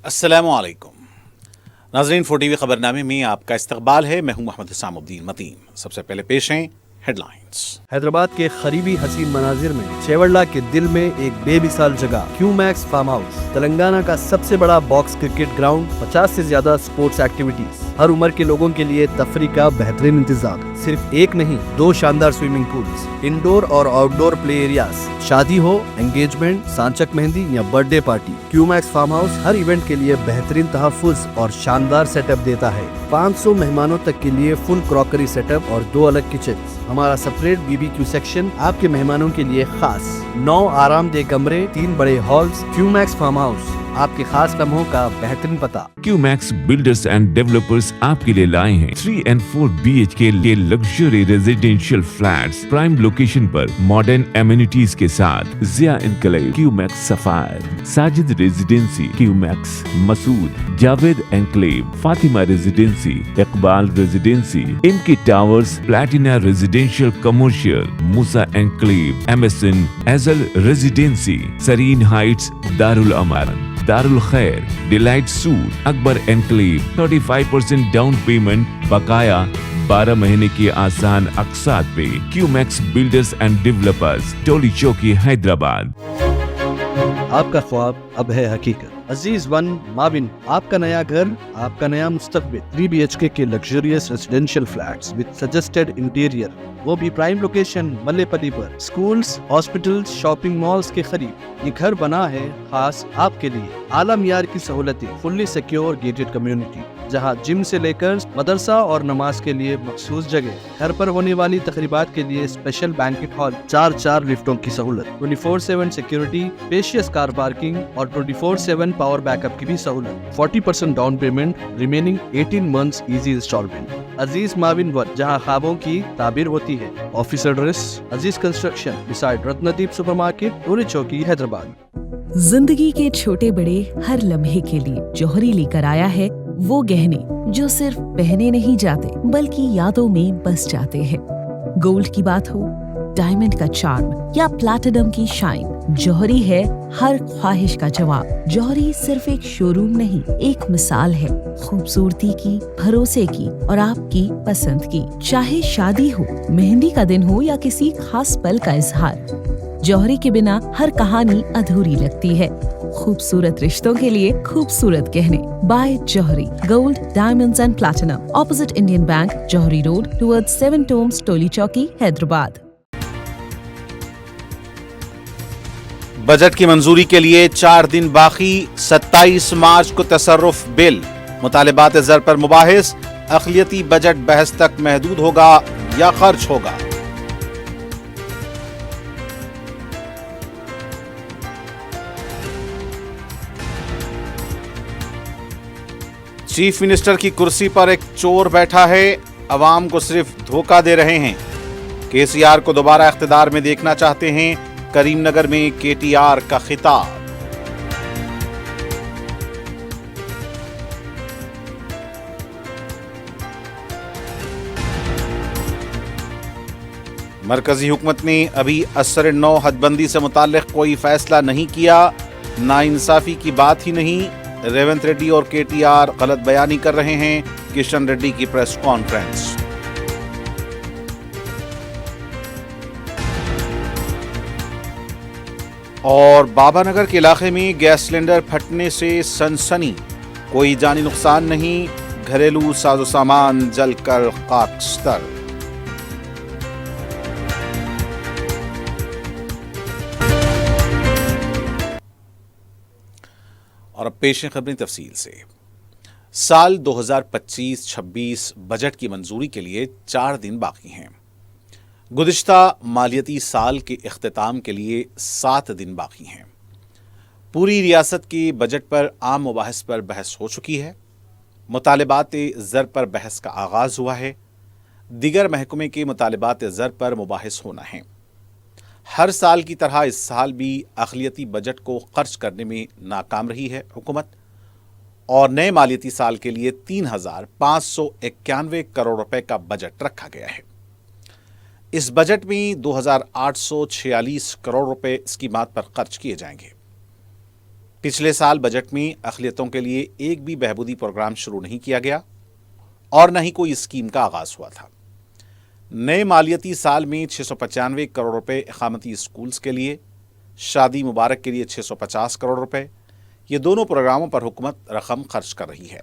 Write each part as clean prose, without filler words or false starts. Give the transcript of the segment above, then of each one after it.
अस्सलामु अलैकुम नाज़रीन, 4 TV खबरनामे में आपका इस्तकबाल है। मैं हूं मोहम्मद हिसामुद्दीन मतीन। सबसे पहले पेश हैं हेडलाइंस। हैदराबाद के करीबी हसीन मनाजिर में चेवड़ला के दिल में एक बेमिसाल जगह क्यूमैक्स फार्म हाउस, तेलंगाना का सबसे बड़ा बॉक्स क्रिकेट ग्राउंड, 50 से ज्यादा स्पोर्ट्स एक्टिविटीज, हर उम्र के लोगों के लिए तफरी का बेहतरीन इंतजाम। सिर्फ एक नहीं, 2 शानदार स्विमिंग पूल्स, इंडोर और आउटडोर प्ले एरियाज। शादी हो, एंगेजमेंट, सांचक मेहंदी या birthday party, Qmax farm house हर इवेंट के लिए बेहतरीन तहफ़्फ़ुज़ और शानदार सेटअप देता है। 500 मेहमानों तक के लिए फुल क्रॉकरी सेटअप और 2 अलग किचन। हमारा सेपरेट BBQ सेक्शन आपके मेहमानों के लिए खास। 9 आरामदेह कमरे, 3 बड़े हॉल्स। क्यूमैक्स फार्म हाउस, आपके खास लम्हों का बेहतरीन पता। क्यूमैक्स बिल्डर्स एंड डेवलपर्स आपके लिए लाए हैं 3 and 4 BHK के luxury residential flats prime location पर मॉडर्न एमिनिटीज के साथ। Zia enclave, Qmax sapphire, Sajid residency, Qmax Masood, Javed enclave, Fatima residency, Iqbal residency, इनकी towers, platina residential commercial, Musa enclave, MSN एजल residency, Sareen heights, Darul Amaran, Darul Khair, delight suite, Akbar enclave, 35% down payment, बकाया 12 महीने की आसान अक़सात पे। Qmax builders and developers, Toli Chowki, Hyderabad. आपका ख्वाब अब है हकीकत। अजीज वन माविन, आपका नया घर, आपका नया मुस्तकबिल। 3 BHK के luxurious residential flats with suggested interior, वो भी प्राइम लोकेशन मल्लेपल्ली पर। स्कूल्स, हॉस्पिटल्स, शॉपिंग मॉल्स के करीब ये घर बना है खास आपके लिए। आला मियार की सहूलतें, फुल्ली सिक्योर गेटेड कम्युनिटी, जहां जिम से लेकर मदरसा और नमाज के लिए मखसूस जगह। घर पर होने वाली तकरीबात के लिए स्पेशल बैंकेट हॉल, 4 लिफ्टों की सहूलत, 24/7 सिक्योरिटी, स्पेशियस कार पार्किंग और 24/7 पावर बैकअप की भी सहूलत। 40% down payment, remaining 18 months easy instalment. Aziz माविन वन, जहां ख्वाबों की ताबीर होती है। Office address Aziz construction beside Ratnadeep supermarket, Toli Chowki, Hyderabad. जिंदगी के छोटे बड़े हर लम्हे के लिए जौहरी लेकर आया है वो गहने जो सिर्फ पहने नहीं जाते बल्कि यादों में बस जाते हैं। गोल्ड की बात हो, डायमंड का चार्म या प्लैटिनम की शाइन, जौहरी है हर ख्वाहिश का जवाब। जौहरी सिर्फ एक शोरूम नहीं, एक मिसाल है खूबसूरती की, भरोसे की और आपकी पसंद की। चाहे शादी हो, मेहंदी का दिन हो या किसी खास पल का इजहार, जौहरी के बिना हर कहानी अधूरी लगती है। खूबसूरत रिश्तों के लिए खूबसूरत गहने by Johari. Gold, diamonds and platinum, opposite Indian bank, Johari road, towards 7 tombs, Toli Chowki, Hyderabad. Budget की मंजूरी के लिए 4 दिन बाकी। 27 मार्च को तसर्रुफ बिल। मुतालिबात ज़र पर मुबाहिस। अक़लियती बजट बहस तक महदूद होगा या खर्च होगा। चीफ मिनिस्टर की कुर्सी पर एक चोर बैठा है। अवाम को सिर्फ धोखा दे रहे हैं। KCR को दोबारा इख्तिदार में देखना चाहते हैं। करीमनगर में KTR का खिताब। मरकजी हुकूमत ने अभी असर नौ हदबंदी से मुताल्लिक कोई फैसला नहीं किया। नाइंसाफी की बात ही नहीं। रेवंत रेड्डी और KTR गलत बयानी कर रहे हैं। किशन रेड्डी की प्रेस कॉन्फ्रेंस। और बाबानगर के इलाके में गैस सिलेंडर फटने से सनसनी। कोई जानी नुकसान नहीं, घरेलू साजो सामान जलकर खाकस्तर। और अब पेश है खबरें तफसील से। साल 2025-26 बजट की मंजूरी के लिए 4 दिन बाकी हैं। गुज़िश्ता मालियती साल के इख्तिताम के लिए 7 दिन बाकी हैं। पूरी रियासत के बजट पर आम मुबाहिस पर बहस हो चुकी है। मुतालिबात ज़र पर बहस का आगाज़ हुआ है। दिगर महकमे के मुतालिबात ज़र पर मुबाहिस होना है। हर साल की तरह इस साल भी अक़लियती बजट को खर्च करने में नाकाम रही है हुकूमत और नए मालियती साल के लिए 3,591 करोड़ रुपए का बजट रखा गया है। इस बजट में 2,846 करोड़ रुपए स्कीमात पर खर्च किए जाएंगे। पिछले साल बजट में अक़लियतों के लिए एक भी बहबूदी प्रोग्राम शुरू नहीं किया गया और न ही कोई स्कीम का आगाज हुआ था। नए मालियती साल में 695 करोड़ रुपए इक़ामती स्कूल्स के लिए, शादी मुबारक के लिए 650 करोड़ रुपए, ये दोनों प्रोग्रामों पर हुकूमत रकम खर्च कर रही है।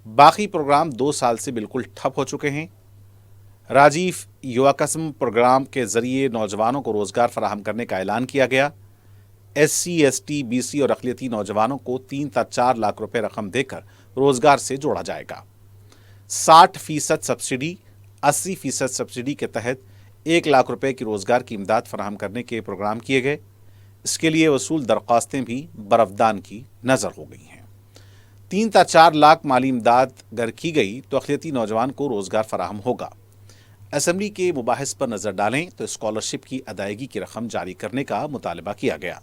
बाकी प्रोग्राम 2 साल से बिल्कुल ठप हो चुके हैं। राजीव युवा कसम प्रोग्राम के जरिए नौजवानों को रोजगार फराहम करने का ऐलान किया गया। SC, ST, BC और अक़लियती नौजवानों को 3 से 4 लाख रुपए रकम देकर रोजगार से जोड़ा जाएगा। 60% सब्सिडी, 80% सब्सिडी के तहत 1 लाख रुपए की रोजगार की इमदाद फराहम करने के प्रोग्राम किए गए। इसके लिए वसूल दरख्वास्तें भी बरफदान की नजर हो गई हैं। 3 से 4 लाख माली इमदाद अगर की गई तो अक़लियती नौजवान को रोजगार फराहम होगा। असेंबली के मुबाहिस पर नजर डालें तो स्कॉलरशिप की अदायगी की रकम जारी करने का मुतालबा किया गया।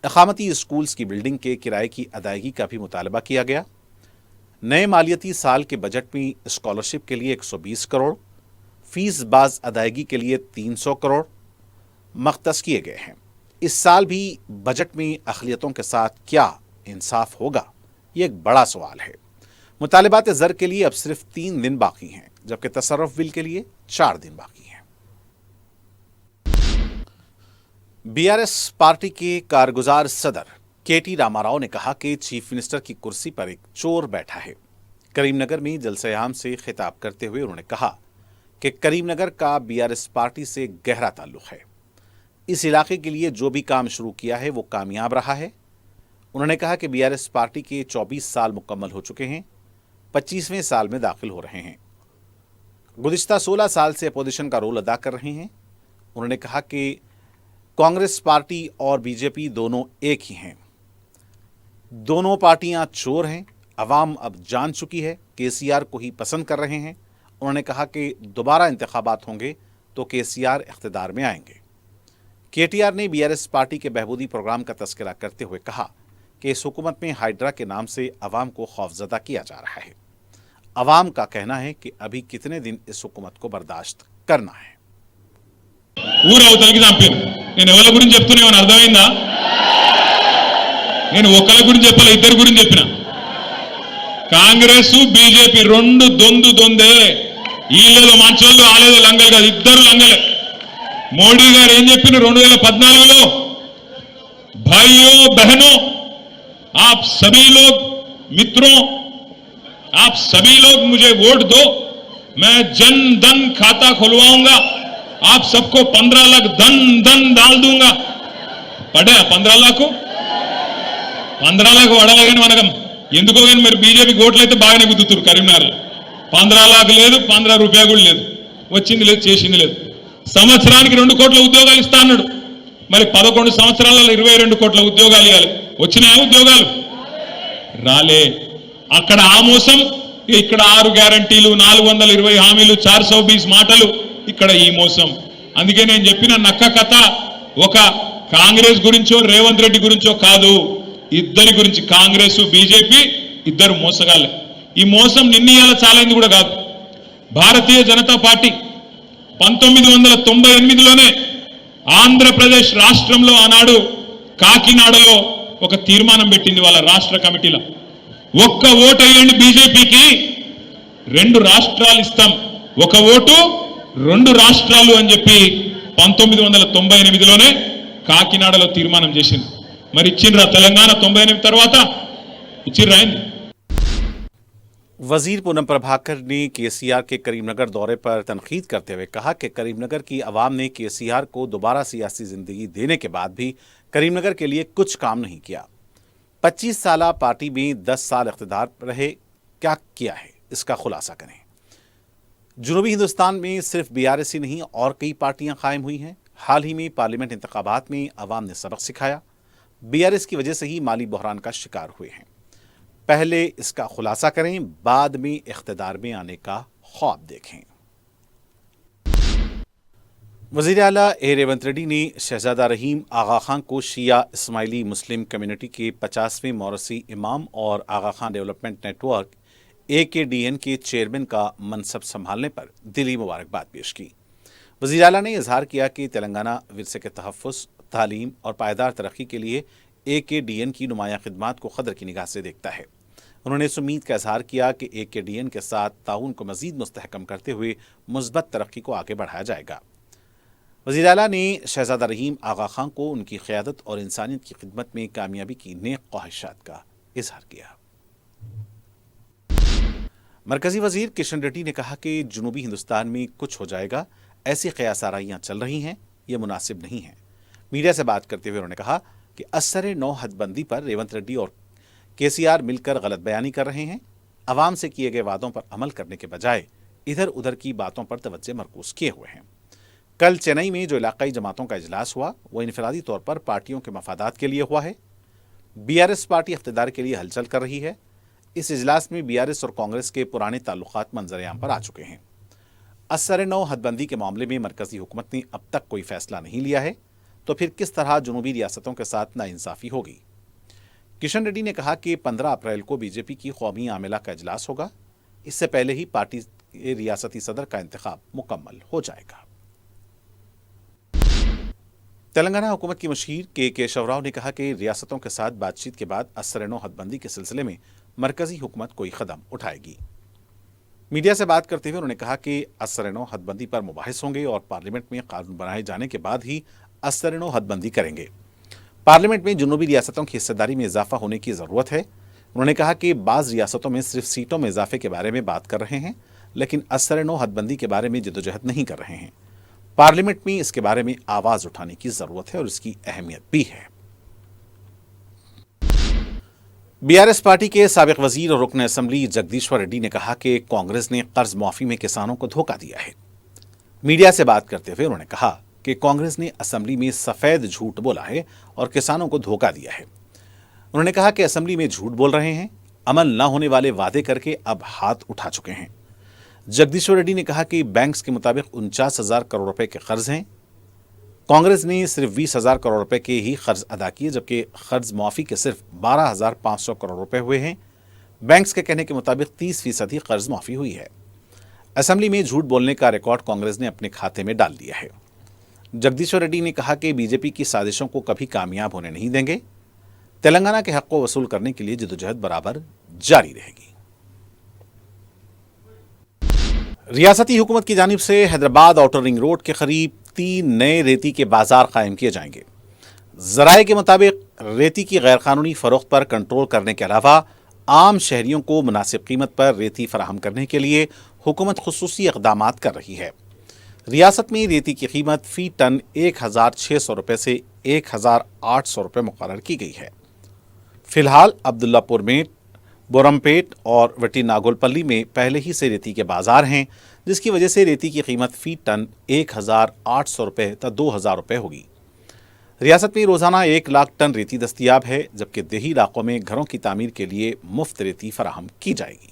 इक़ामती स्कूल्स की बिल्डिंग के किराए की अदायगी का भी मुतालबा किया गया। नए मालियती साल के बजट में स्कॉलरशिप के लिए 120 करोड़, फीस बाज अदायगी के लिए 300 करोड़ मख्तस किए गए हैं। इस साल भी बजट में अक़लियतों के साथ क्या इंसाफ होगा, ये एक बड़ा सवाल है। मुतालिबात ज़र के लिए अब सिर्फ 3 दिन बाकी हैं, जबकि तसर्रुफ बिल के लिए 4 दिन बाकी हैं। BRS पार्टी के कारगुजार सदर KT रामाराव ने कहा कि चीफ मिनिस्टर की कुर्सी पर एक चोर बैठा है। करीमनगर में जलसे-ए-आम से खिताब करते हुए उन्होंने कहा कि करीमनगर का BRS पार्टी से गहरा ताल्लुक है। इस इलाके के लिए जो भी काम शुरू किया है वो कामयाब रहा है। उन्होंने कहा कि BRS पार्टी के 24 साल मुकम्मल हो चुके हैं, 25वें साल में दाखिल हो रहे हैं। गुज़िश्ता 16 साल से अपोजिशन का रोल अदा कर रहे हैं। उन्होंने कहा कि कांग्रेस पार्टी और BJP दोनों एक ही हैं। दोनों पार्टियां चोर हैं। अवाम अब जान चुकी है, KCR को ही पसंद कर रहे हैं। उन्होंने कहा कि दोबारा इंतखाबात होंगे तो KCR इख्तिदार में आएंगे। KTR ने BRS पार्टी के बहबूदी प्रोग्राम का तस्करा करते हुए कहा कि इस हुकूमत में हाइड्रा के नाम से अवाम को खौफजदा किया जा रहा है। अवाम का कहना है कि अभी कितने दिन इस हुकूमत को बर्दाश्त करना है। ఊరవతలకి చంపాను నేను ఎవరి గురించి చెప్తున్నామని అర్థమైందా నేను ఒకళ్ళ గురించి చెప్పాలి ఇద్దరి గురించి చెప్పిన కాంగ్రెస్ బీజేపీ రెండు దొందే ఈళ్ళలో మంచోళ్ళు ఆలేదో లంగలు కాదు ఇద్దరు లంగలే మోడీ గారు ఏం చెప్పిన 2014లో भाइयों बहनों आप सभी लोग मित्रों आप सभी लोग मुझे वोट दो मैं जन धन खाता खुलवाऊंगा आप सबको 15 लाख धन डाल दूंगा पड़ा 15 लाख పడాలి కానీ మనకు ఎందుకో కానీ మరి బీజేపీ ఓట్లు అయితే బాగానే గుద్దుతురు కరీంనగర్ 15 లాख లేదు 15 రూపాయలు కూడా లేదు వచ్చింది లేదు చేసింది లేదు సంవత్సరానికి 2 కోట్ల ఉద్యోగాలు ఇస్తా అన్నాడు మరి 11 సంవత్సరాలలో 22 కోట్ల ఉద్యోగాలు ఇవ్వాలి వచ్చినాయా ఉద్యోగాలు రాలే అక్కడ ఆ మోసం ఇక్కడ 6 గ్యారంటీలు 420 హామీలు 420 మాటలు ఇక్కడ ఈ మోసం అందుకే నేను చెప్పిన నక్క కథ ఒక కాంగ్రెస్ గురించో రేవంత్ రెడ్డి గురించో కాదు ఇద్దరి గురించి కాంగ్రెస్ బీజేపీ ఇద్దరు మోసగాళ్ళే ఈ మోసం నిన్నయాల చాలైంది కూడా కాదు భారతీయ జనతా పార్టీ 1998లోనే ఆంధ్రప్రదేశ్ రాష్ట్రంలో ఆనాడు కాకినాడలో ఒక తీర్మానం పెట్టింది వాళ్ళ రాష్ట్ర కమిటీలో ఒక్క ఓటు వేయండి బీజేపీకి 2 రాష్ట్రాలు ఇస్తాం ఒక ఓటు 2 రాష్ట్రాలు అని చెప్పి 1998లోనే కాకినాడలో తీర్మానం చేసింది మరి ఇచ్చిండ్రా తెలంగాణ 98 తర్వాత ఇచ్చిర్రా वजीर पूनम प्रभाकर ने KCR के करीमनगर दौरे पर तनकीद करते हुए कहा कि करीमनगर की आवाम ने KCR को दोबारा सियासी जिंदगी देने के बाद भी करीमनगर के लिए कुछ काम नहीं किया। 25 साल पार्टी में 10 साल इख्तिदार रहे, क्या किया है इसका खुलासा करें। जुनूबी हिंदुस्तान में सिर्फ BRS ही नहीं और कई पार्टियां कायम हुई हैं। हाल ही में पार्लियामेंट इंतखाबात में अवाम ने सबक सिखाया। BRS की वजह से ही माली बहरान का शिकार हुए हैं। पहले इसका खुलासा करें, बाद में इख्तिदार में आने का ख्वाब देखें। वज़ीर आला रेवंत रेड्डी ने शहजादा रहीम आगा खान को शिया इस्माइली मुस्लिम कम्युनिटी के 50वें मौरसी इमाम और आगा खान डेवलपमेंट नेटवर्क AKDN के चेयरमैन का मनसब संभालने पर दिली मुबारकबाद पेश की। वज़ीर आला ने इजहार किया कि तेलंगाना विरसे के तहफ़्फ़ुज़, तालीम और पायदार तरक्की के लिए AKDN की नुमाया खिदमात को कदर की निगाह से देखता है। उन्होंने इस उम्मीद का इजहार किया कि AKDN के साथ ताउन को मजीद मुस्तहकम करते हुए मुस्बत तरक्की को आगे बढ़ाया जाएगा। वज़ीर आला ने शहजादा रहीम आगा खां को उनकी क़यादत और इंसानियत की खिदमत में कामयाबी की नेक ख्वाहिशात का इजहार किया। मरकजी वजीर किशन रेड्डी ने कहा कि जुनूबी हिंदुस्तान में कुछ हो जाएगा, ऐसी क़यासाराइयाँ चल रही हैं, ये मुनासिब नहीं है। मीडिया से बात करते हुए उन्होंने कहा कि असर नौ हदबंदी पर रेवंत रेड्डी और KCR मिलकर गलत बयानी कर रहे हैं। अवाम से किए गए वादों पर अमल करने के बजाय इधर उधर की बातों पर तवज्जो मरकूज किए हुए हैं। कल चेन्नई में जो इलाकाई जमातों का इजलास हुआ वो इनफरादी तौर पर पार्टियों के मफादात के लिए हुआ है। BRS पार्टी इख्तिदार के लिए हलचल कर रही है। इस इजलास में BRS और कांग्रेस के पुराने ताल्लुकात मंजर-ए-आम पर आ चुके हैं। असर नौ हदबंदी के मामले में मरकजी हुकूमत ने अब तक कोई फैसला नहीं लिया है, तो फिर किस तरह जुनूबी रियासतों के साथ नाइंसाफी होगी। किशन रेड्डी ने कहा कि 15 अप्रैल को BJP की कौमी आमिला का इजलास होगा। इससे पहले ही पार्टी के रियासती सदर का इंतखाब मुकम्मल हो जाएगा। तेलंगाना हुकूमत की मशीर के केशव राव ने कहा कि रियासतों के साथ बातचीत के बाद असर नौ हदबंदी के सिलसिले में मरकजी हुकूमत कोई कदम उठाएगी। मीडिया से बात करते हुए उन्होंने कहा कि असर नौ हदबंदी पर मुबाहिस होंगे और पार्लियामेंट में कानून बनाए जाने के बाद ही असर नौ हदबंदी करेंगे। पार्लियामेंट में जुनूबी रियासतों की हिस्सेदारी में इजाफा होने की ज़रूरत है। उन्होंने कहा कि बाज़ रियासतों में सिर्फ सीटों में इजाफे के बारे में बात कर रहे हैं, लेकिन असर नौ हदबंदी के बारे में जदोजहद नहीं कर रहे हैं। पार्लियामेंट में इसके बारे में आवाज़ उठाने की ज़रूरत है और इसकी अहमियत भी है। BRS पार्टी के साबिक वजीर और रुकन असम्बली जगदीश्वर रेड्डी ने कहा कि कांग्रेस ने कर्ज माफी में किसानों को धोखा दिया है। मीडिया से बात करते हुए उन्होंने कहा कि कांग्रेस ने असम्बली में सफेद झूठ बोला है और किसानों को धोखा दिया है। उन्होंने कहा कि असम्बली में झूठ बोल रहे हैं, अमल न होने वाले वादे करके अब हाथ उठा चुके हैं। जगदीश्वर रेड्डी ने कहा कि बैंक्स के मुताबिक 49,000 करोड़ रुपए के कर्ज हैं। कांग्रेस ने सिर्फ 20,000 करोड़ रुपए के ही कर्ज अदा किए, जबकि कर्ज माफी के सिर्फ 12,500 करोड़ रुपए हुए हैं। बैंक्स के कहने के मुताबिक 30% ही कर्ज माफी हुई है। असेंबली में झूठ बोलने का रिकॉर्ड कांग्रेस ने अपने खाते में डाल दिया है। जगदीश्वर रेड्डी ने कहा कि BJP की साजिशों को कभी कामयाब होने नहीं देंगे। तेलंगाना के हक को वसूल करने के लिए जदोजहद बराबर जारी रहेगी। रियासती हुकूमत की जानिब से हैदराबाद आउटर रिंग रोड के करीब 3 नए रेती के बाजार कायम किए जाएंगे। ज़राए के मुताबिक रेती की गैरकानूनी फरोख्त पर कंट्रोल करने के अलावा आम शहरियों को मुनासिब कीमत पर रेती फराहम करने के लिए हुकूमत खुसूसी इक़दामात कर रही है। रियासत में रेती की कीमत फी टन 1,600 रुपये से 1,800 रुपये मुकर्रर की गई है। फिलहाल अब्दुल्लापुर में, बोरमपेट और वटी नागोलपल्ली में पहले ही से रेती के बाजार हैं, जिसकी वजह से रेती की कीमत फी टन 1,800 रुपये तक 2,000 रुपये होगी। रियासत में रोज़ाना 1 लाख टन रेती दस्तियाब है, जबकि देही इलाकों में घरों की तामीर के लिए मुफ्त रेती फराहम की जाएगी।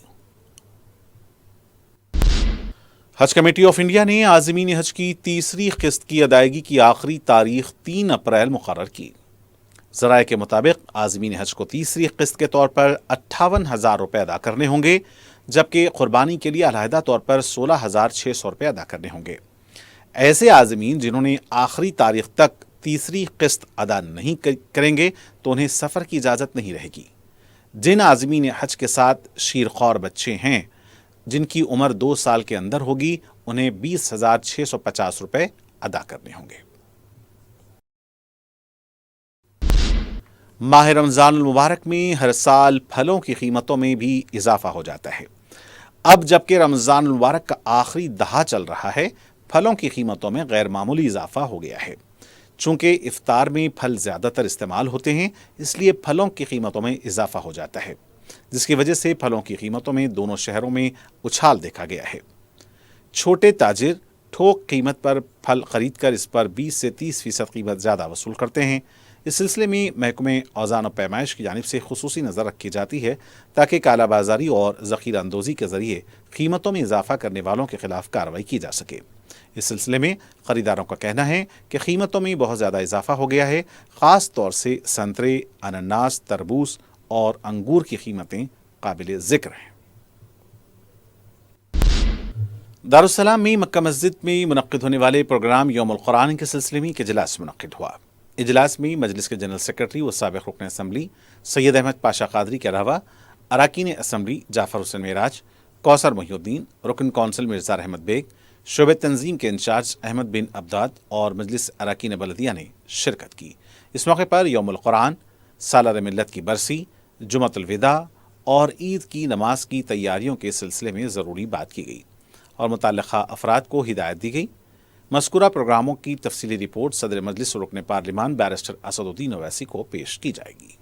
हज कमेटी ऑफ इंडिया ने आज़मीन हज की तीसरी किस्त की अदायगी की आखिरी तारीख 3 अप्रैल मुकर्रर की। ज़राए के मुताबिक आज़मीन हज को तीसरी किस्त के तौर पर 58,000 रुपये अदा करने होंगे, जबकि कुर्बानी के लिए अलहदा तौर पर 16,600 रुपये अदा करने होंगे। ऐसे आज़मीन जिन्होंने आखिरी तारीख तक तीसरी किस्त अदा नहीं करेंगे तो उन्हें सफ़र की इजाज़त नहीं रहेगी। जिन आज़मीन हज के साथ शीरखौर बच्चे हैं, जिनकी उम्र 2 साल के अंदर होगी, उन्हें 20,650 रुपये अदा करने होंगे। माह रमज़ान मुबारक में हर साल फलों की कीमतों में भी इजाफा हो जाता है। अब जबकि रमज़ान मुबारक का आखिरी दहा चल रहा है, फलों की कीमतों में गैर मामूली इजाफा हो गया है। चूँकि इफ्तार में फल ज़्यादातर इस्तेमाल होते हैं, इसलिए फलों की कीमतों में इजाफा हो जाता है, जिसकी वजह से फलों की कीमतों में दोनों शहरों में उछाल देखा गया है। छोटे ताजिर थोक कीमत पर फल खरीद कर इस पर 20 से 30% कीमत ज़्यादा वसूल करते हैं। इस सिलसिले में महकमे औज़ान और पैमाइश की जानिब से खुसूसी नज़र रखी जाती है, ताकि कालाबाजारी और ज़ख़ीरा अंदोज़ी के ज़रिए कीमतों में इजाफा करने वालों के खिलाफ कार्रवाई की जा सके। इस सिलसिले में ख़रीदारों का कहना है कि कीमतों में बहुत ज़्यादा इजाफा हो गया है। ख़ास तौर से संतरे, अनानास, तरबूज और अंगूर की कीमतें काबिल ज़िक्र हैं। दारुस्सलाम में मक्का मस्जिद में मुनक्किद होने वाले प्रोग्राम यौमुल कुरान के सिलसिले में एक इजलास मुनक्किद हुआ। इजलास में मजलिस के जनरल सेक्रेटरी व साबिक रुकन असम्बली सैयद अहमद पाशा कादरी के अलावा अरकान असम्बली जाफर हुसैन मेराज, कौसर मोहिउद्दीन, रुकन कौंसिल मिर्ज़ा अहमद बेग, शोबे तंजीम के इंचार्ज अहमद बिन अब्दाद और मजलिस अरकान बलदिया ने शिरकत की। इस मौके पर यौमुल कुरान, सालार मिल्लत की बरसी, जुमतुल विदा और ईद की नमाज की तैयारियों के सिलसिले में ज़रूरी बात की गई और मुतल्लिक़ा अफराद को हिदायत दी गई। मज़कूरा प्रोग्रामों की तफसीली रिपोर्ट सदर मजलिस रुकन पार्लिमान बैरिस्टर असदुद्दीन ओवैसी को पेश की जाएगी।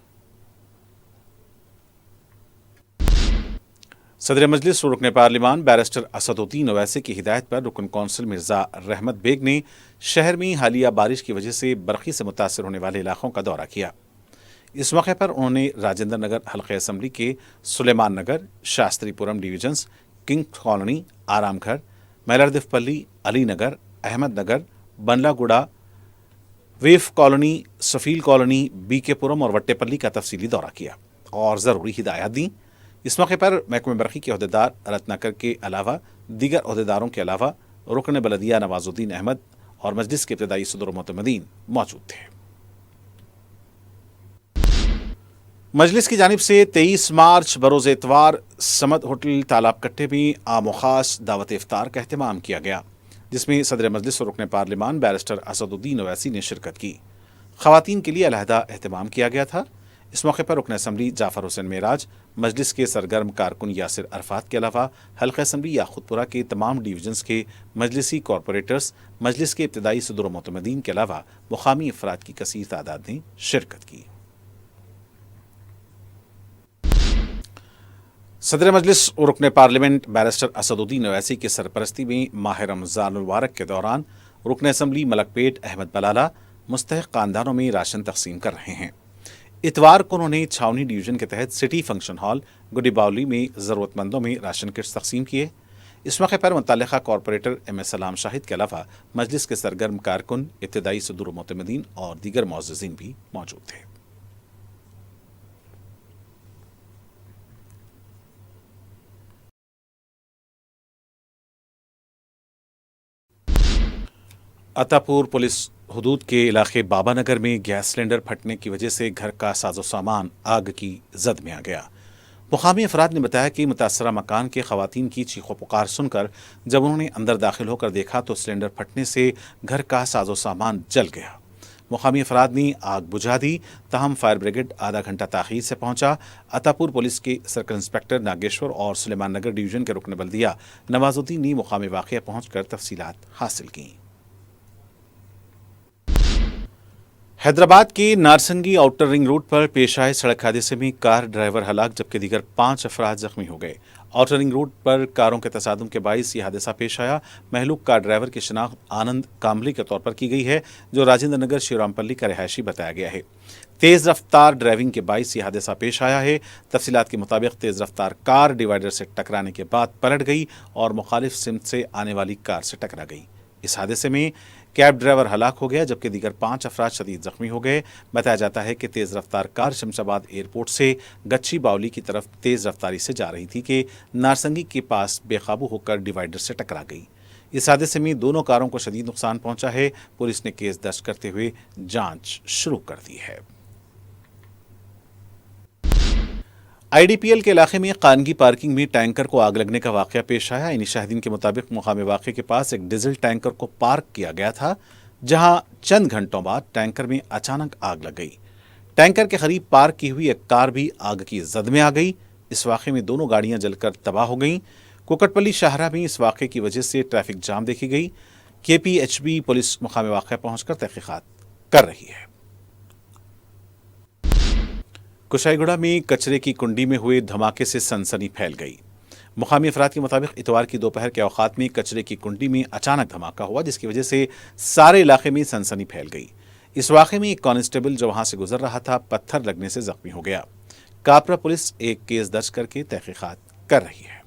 सदर मजलिस रुकन पार्लिमान बैरिस्टर असदुद्दीन ओवैसी की हिदायत पर रुकन कौंसिल मिर्ज़ा रहमत बेग ने शहर में हालिया बारिश की वजह से बरखी से मुतासर होने वाले इलाकों का दौरा किया। इस मौके पर उन्होंने राजेंद्र नगर हल्के असम्बली के सुलेमान नगर, शास्त्रीपुरम डिवीजन्स, किंग कॉलोनी, आराम घर, मैलरदिफपल्ली, अली नगर, अहमद नगर, बनलागुड़ा, वेफ कॉलोनी, सफील कॉलोनी, बीकेपुरम और वट्टेपल्ली का तफसीली दौरा किया और ज़रूरी हिदायत दी। इस मौके पर महकमे बरखी के अहदेदार रत्नाकर के अलावा दीगर अहदेदारों के अलावा रुकन बलदिया नवाजुद्दीन अहमद और मजलिस के इब्तदाई सदर मोतमदीन मौजूद थे। मजलिस की जानिब से 23 मार्च बरोज़ इतवार समद होटल तालाब कट्टे में आम व खास दावत इफ्तार का अहतमाम किया गया, जिसमें सदर मजलिस रुकन पार्लिमान बैरिस्टर असदुद्दीन ओवैसी ने शिरकत की। ख़वातीन के लिए अलहदा अहतमाम किया गया था। इस मौके पर रुकन असम्बली जाफर हुसैन मेराज, मजलिस के सरगर्म कारकुन यासिर अरफात के अलावा हल्का असम्बली याखुतपुरा के तमाम डिवीजन्स के मजलिसी कॉरपोरेटर्स, मजलिस के इब्तदाई सदर मोतमदीन के अलावा मुकामी अफराद की कसीर तादाद ने शिरकत की। सदर मजलिस रुकन पार्लियामेंट बैरिस्टर असदुद्दीन ओवैसी की सरपरस्ती में माह रमज़ान मुबारक के दौरान रुकन असम्बली मलकपेट अहमद बलाला मुस्तहिक खानदानों में राशन तकसीम कर रहे हैं। इतवार को उन्होंने छावनी डिवीजन के तहत सिटी फंक्शन हॉल गुडी बावली में ज़रूरतमंदों में राशन किट्स तकसीम किए। इस मौके पर मुतल्लिक़ा कॉरपोरेटर एम एस सलाम शाहिद के अलावा मजलिस के सरगर्म कारकुन, इब्तदाई सदर मोतमदीन और दीगर मुअज़्ज़िज़ीन भी मौजूद थे। अतापुर पुलिस हुदूद के इलाके बाबा नगर में गैस सिलेंडर फटने की वजह से घर का साजो सामान आग की जद में आ गया। मुकामी अफराद ने बताया कि मुतासरा मकान के खवातीन की चीखों पुकार सुनकर जब उन्होंने अंदर दाखिल होकर देखा तो सिलेंडर फटने से घर का साजो सामान जल गया। मुकामी अफराद ने आग बुझा दी, ताहम फायर ब्रिगेड आधा घंटा ताख़ीर से पहुंचा। अतापुर पुलिस के सर्कल इंस्पेक्टर नागेश्वर और सुलेमान नगर डिवीजन के रुकन बल्दिया नवाजुद्दीन ने मुकामी वाक़या पहुंचकर तफसीलात हासिल की। हैदराबाद के नारसंगी आउटर रिंग रोड पर पेश आए सड़क हादसे में कार ड्राइवर हलाक जबकि दीगर 5 अफराद जख्मी हो गए। आउटर रिंग रोड पर कारों के तसादुम के बाइस यह हादसा पेश आया। महलूक कार ड्राइवर की शिनाख्त आनंद कामली के तौर पर की गई है, जो राजेंद्र नगर शिवरामपल्ली का रिहायशी बताया गया है। तेज़ रफ्तार ड्राइविंग के बाइस यह हादसा पेश आया है। तफसीलात के मुताबिक तेज़ रफ्तार कार डिवाइडर से टकराने के बाद पलट गई और मुखालिफ सिमत से आने वाली कार से टकरा गई। इस हादसे में कैब ड्राइवर हलाक हो गया जबकि दीगर 5 अफराद शदीद जख्मी हो गए। बताया जाता है कि तेज़ रफ्तार कार शमशाबाद एयरपोर्ट से गच्छी बावली की तरफ तेज़ रफ्तारी से जा रही थी कि नारसंगी के पास बेकाबू होकर डिवाइडर से टकरा गई। इस हादसे में दोनों कारों को शदीद नुकसान पहुंचा है। पुलिस ने केस दर्ज करते हुए जांच शुरू कर दी है। IDPL के इलाके में कानगी पार्किंग में टैंकर को आग लगने का वाक़या पेश आया। इन शाहिदीन के मुताबिक मुकामी वाक़े के पास एक डीजल टैंकर को पार्क किया गया था, जहां चंद घंटों बाद टैंकर में अचानक आग लग गई। टैंकर के करीब पार्क की हुई एक कार भी आग की जद में आ गई। इस वाक़े में दोनों गाड़ियां जलकर तबाह हो गईं। कुकटपल्ली शाहरा में इस वाक़े की वजह से ट्रैफिक जाम देखी गई। KPHB पुलिस मुकामी वाक़या पहुंचकर तहक़ीक़ात कर रही है। कुशाईगुड़ा में कचरे की कुंडी में हुए धमाके से सनसनी फैल गई। मुकामी अफराद के मुताबिक इतवार की दोपहर के औकात में कचरे की कुंडी में अचानक धमाका हुआ, जिसकी वजह से सारे इलाके में सनसनी फैल गई। इस वाक़े में एक कांस्टेबल जो वहां से गुजर रहा था पत्थर लगने से जख्मी हो गया। कापरा पुलिस एक केस दर्ज करके तहक़ीक़ात कर रही है।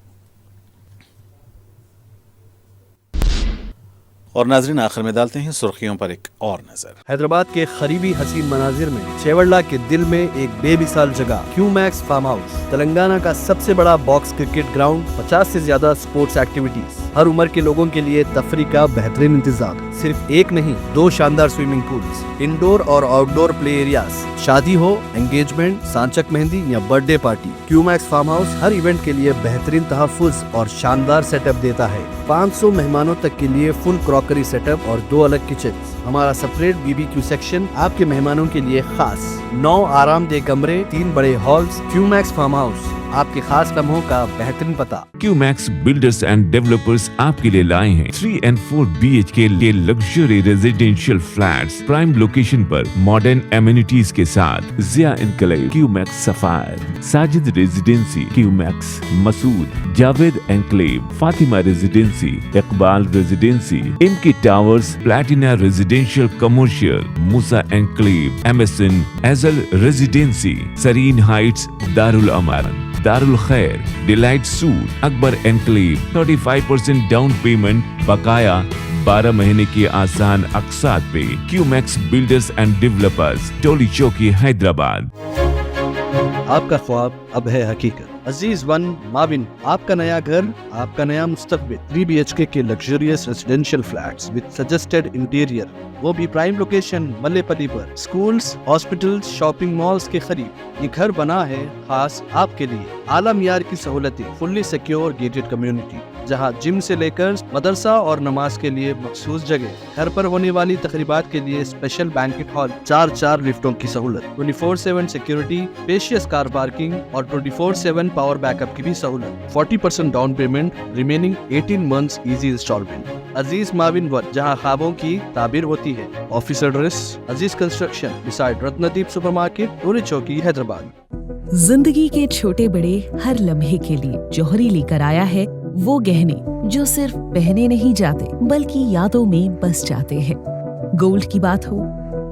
और नाज़रीन, आखिर में डालते हैं सुर्खियों पर एक और नजर। हैदराबाद के करीबी हसीन मनाजिर में चेवड़ला के दिल में एक बेमिसाल जगह क्यूमैक्स फार्म हाउस, तेलंगाना का सबसे बड़ा बॉक्स क्रिकेट ग्राउंड, 50 से ज्यादा स्पोर्ट्स एक्टिविटीज, हर उम्र के लोगों के लिए तफरी का बेहतरीन इंतजाम। सिर्फ एक नहीं, 2 शानदार स्विमिंग पूल्स, इंडोर और आउटडोर प्ले एरियाज। शादी हो, एंगेजमेंट, सांचक मेहंदी या birthday party, Qmax farm house हर इवेंट के लिए बेहतरीन तहफ्फुज़ और शानदार सेटअप देता है। 500 मेहमानों तक के लिए फुल क्रॉकरी सेटअप और 2 अलग किचन। हमारा सेपरेट BBQ सेक्शन आपके मेहमानों के लिए खास। 9 आरामदेह कमरे, 3 बड़े हॉल्स। क्यूमैक्स फार्म हाउस, आपके खास लम्हों का बेहतरीन पता। क्यूमैक्स बिल्डर्स एंड डेवलपर्स आपके लिए लाए हैं 3 and 4 BHK के luxury residential flats prime location पर मॉडर्न एमिनिटीज के साथ। Zia enclave, Qmax sapphire, Sajid residency, Qmax Masood, Javed enclave, Fatima residency, Iqbal residency, इनकी towers, platina residential commercial, Musa enclave, MSN एजल residency, Sareen heights, Darul Aman, Darul Khair, delight suite, Akbar enclave. 35% down payment बकाया, 12 महीने की आसान अकसात पे। Qmax builders and developers, Toli Chowki, Hyderabad. आपका ख्वाब अब है हकीकत। अजीज वन माविन, आपका नया घर, आपका नया मुस्तकबिल। 3 BHK के luxurious residential flats with suggested interior, वो भी प्राइम लोकेशन मल्लेपल्ली पर। स्कूल्स, हॉस्पिटल्स, शॉपिंग मॉल्स के करीब ये घर बना है खास आपके लिए। आला मियार की सहूलतें, फुल्ली सिक्योर गेटेड कम्युनिटी, जहां जिम से लेकर मदरसा और नमाज के लिए मखसूस जगह। घर पर होने वाली तकरीबात के लिए स्पेशल बैंकेट हॉल, 4 लिफ्टों की सहूलत, 24/7 सिक्योरिटी, स्पेशियस कार पार्किंग और 24/7 पावर बैकअप की भी सहूलत। 40% down payment, remaining 18 months easy instalment. Aziz माविन वन, जहां ख्वाबों की ताबीर होती है। Office address Aziz construction beside Ratnadeep supermarket, Toli Chowki, Hyderabad. जिंदगी के छोटे बड़े हर लम्हे के लिए जौहरी लेकर आया है वो गहने जो सिर्फ पहने नहीं जाते बल्कि यादों में बस जाते हैं। गोल्ड की बात हो,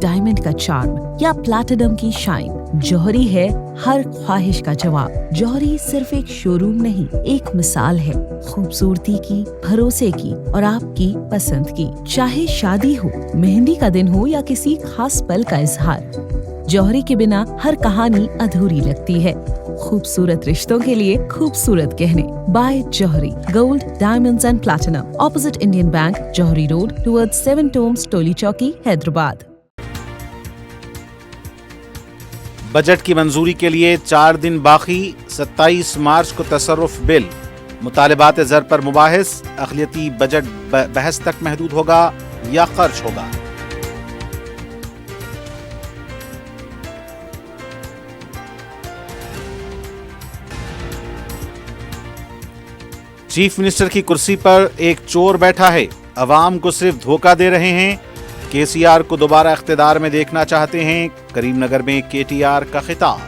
डायमंड का चार्म या प्लैटिनम की शाइन, जौहरी है हर ख्वाहिश का जवाब। जौहरी सिर्फ एक शोरूम नहीं, एक मिसाल है खूबसूरती की, भरोसे की और आपकी पसंद की। चाहे शादी हो, मेहंदी का दिन हो या किसी खास पल का इजहार, जौहरी के बिना हर कहानी अधूरी लगती है। खूबसूरत रिश्तों के लिए खूबसूरत गहने by Johari, gold, diamonds and platinum, opposite Indian bank, Johari road, towards 7 tombs, Toli Chowki, Hyderabad. Budget की मंजूरी के लिए 4 दिन बाकी। 27 मार्च को तसर्रुफ बिल। मुतालिबात ज़र पर मुबाहिस। अक़लियती बजट बहस तक महदूद होगा या खर्च होगा। चीफ मिनिस्टर की कुर्सी पर एक चोर बैठा है। अवाम को सिर्फ धोखा दे रहे हैं। KCR को दोबारा इख्तिदार में देखना चाहते हैं। करीमनगर में KTR का खिताब।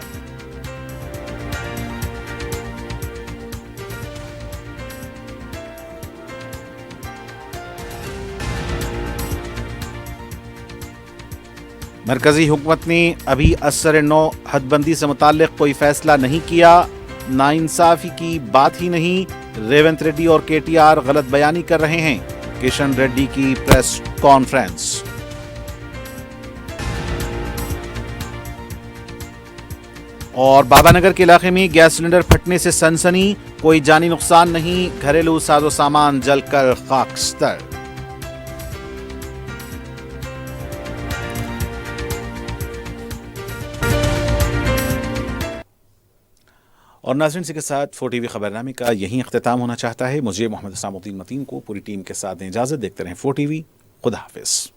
मरकजी हुकूमत ने अभी असर-ए-नौ हदबंदी से मुताल्लिक कोई फैसला नहीं किया। नाइंसाफी की बात ही नहीं। रेवंत रेड्डी और KTR गलत बयानी कर रहे हैं। किशन रेड्डी की प्रेस कॉन्फ्रेंस। और बाबानगर के इलाके में गैस सिलेंडर फटने से सनसनी। कोई जानी नुकसान नहीं, घरेलू साजो सामान जलकर खाकस्तर। और नाज़रीन, इसी के साथ 4TV खबरनामे का यहीं अख्तिताम होना चाहता है। मुझे मोहम्मद इस्लामुद्दीन मतीन को पूरी टीम के साथ इजाज़त। देखते रहें 4TV। खुदा हाफिज़।